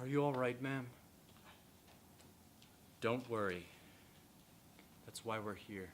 Are you all right, ma'am? Don't worry. That's why we're here.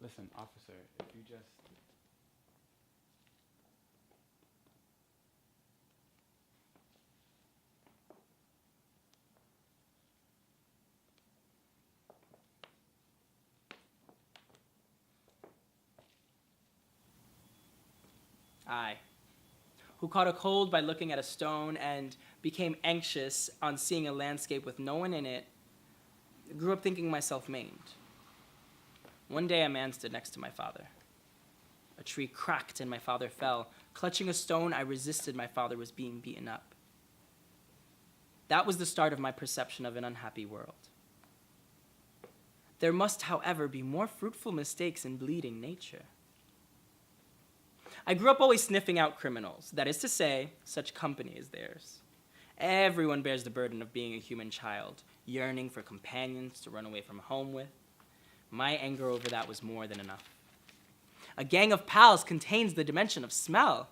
Listen, officer, if you just... I, who caught a cold by looking at a stone and became anxious on seeing a landscape with no one in it, grew up thinking myself maimed. One day a man stood next to my father. A tree cracked and my father fell. Clutching a stone, I resisted my father was being beaten up. That was the start of my perception of an unhappy world. There must, however, be more fruitful mistakes in bleeding nature. I grew up always sniffing out criminals, that is to say, such company as theirs. Everyone bears the burden of being a human child, yearning for companions to run away from home with. My anger over that was more than enough. A gang of pals contains the dimension of smell.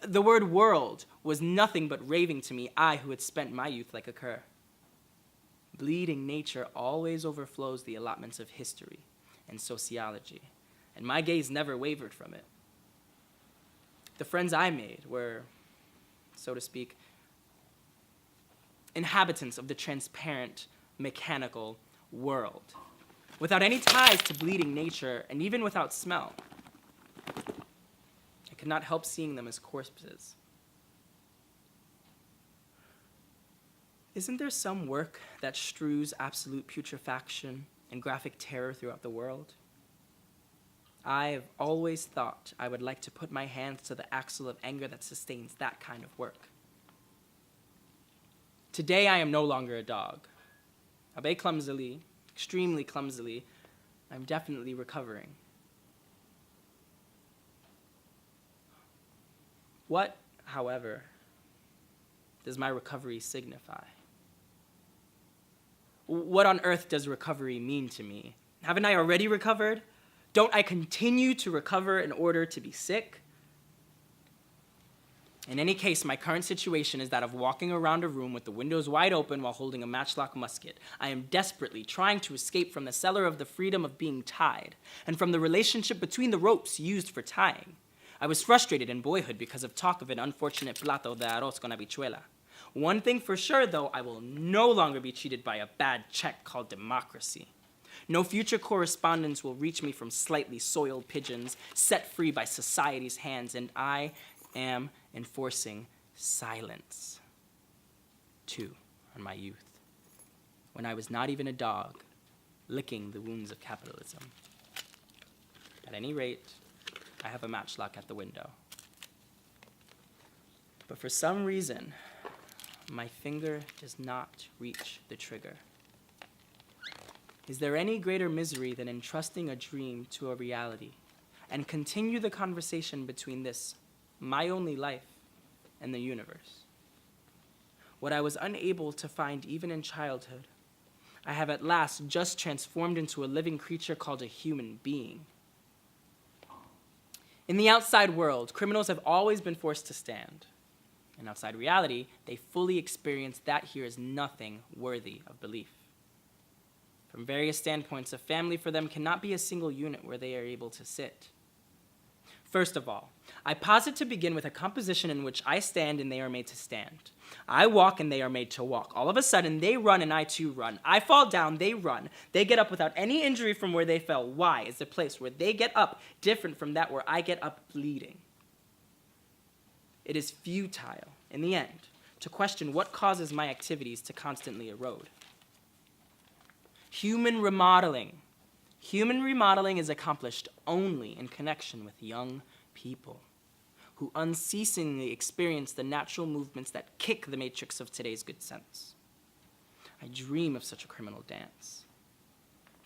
The word world was nothing but raving to me, I who had spent my youth like a cur. Bleeding nature always overflows the allotments of history and sociology, and my gaze never wavered from it. The friends I made were, so to speak, inhabitants of the transparent, mechanical world, without any ties to bleeding nature and even without smell. I could not help seeing them as corpses. Isn't there some work that strews absolute putrefaction and graphic terror throughout the world? I have always thought I would like to put my hands to the axle of anger that sustains that kind of work. Today I am no longer a dog. Albeit clumsily, extremely clumsily, I'm definitely recovering. What, however, does my recovery signify? What on earth does recovery mean to me? Haven't I already recovered? Don't I continue to recover in order to be sick? In any case, my current situation is that of walking around a room with the windows wide open while holding a matchlock musket. I am desperately trying to escape from the cellar of the freedom of being tied, and from the relationship between the ropes used for tying. I was frustrated in boyhood because of talk of an unfortunate plato de arroz con habichuela. One thing for sure, though, I will no longer be cheated by a bad check called democracy. No future correspondence will reach me from slightly soiled pigeons set free by society's hands, and I am enforcing silence, too, on my youth, when I was not even a dog, licking the wounds of capitalism. At any rate, I have a matchlock at the window. But for some reason, my finger does not reach the trigger. Is there any greater misery than entrusting a dream to a reality and continue the conversation between this, my only life, and the universe? What I was unable to find even in childhood, I have at last just transformed into a living creature called a human being. In the outside world, criminals have always been forced to stand. And outside reality, they fully experience that here is nothing worthy of belief. From various standpoints, a family for them cannot be a single unit where they are able to sit. First of all, I posit to begin with a composition in which I stand and they are made to stand. I walk and they are made to walk. All of a sudden, they run and I too run. I fall down, they run. They get up without any injury from where they fell. Why? Is the place where they get up different from that where I get up bleeding? It is futile, in the end, to question what causes my activities to constantly erode. Human remodeling. Human remodeling is accomplished only in connection with young people who unceasingly experience the natural movements that kick the matrix of today's good sense. I dream of such a criminal dance.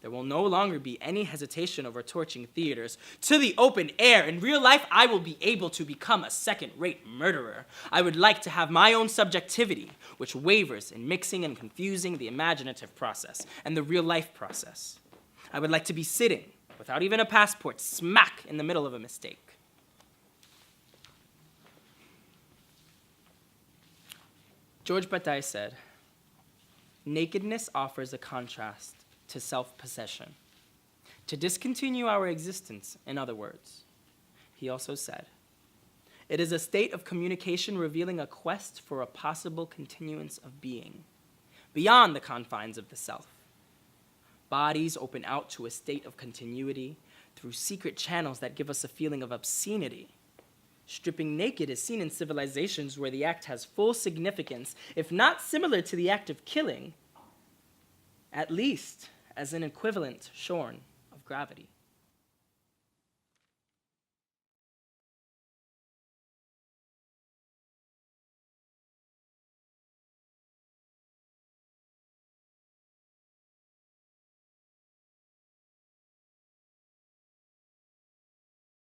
There will no longer be any hesitation over torching theaters to the open air. In real life, I will be able to become a second-rate murderer. I would like to have my own subjectivity, which wavers in mixing and confusing the imaginative process and the real-life process. I would like to be sitting, without even a passport, smack in the middle of a mistake. George Bataille said, "Nakedness offers a contrast to self-possession, to discontinue our existence, in other words." He also said, "It is a state of communication revealing a quest for a possible continuance of being, beyond the confines of the self. Bodies open out to a state of continuity through secret channels that give us a feeling of obscenity. Stripping naked is seen in civilizations where the act has full significance, if not similar to the act of killing, at least as an equivalent shorn of gravity."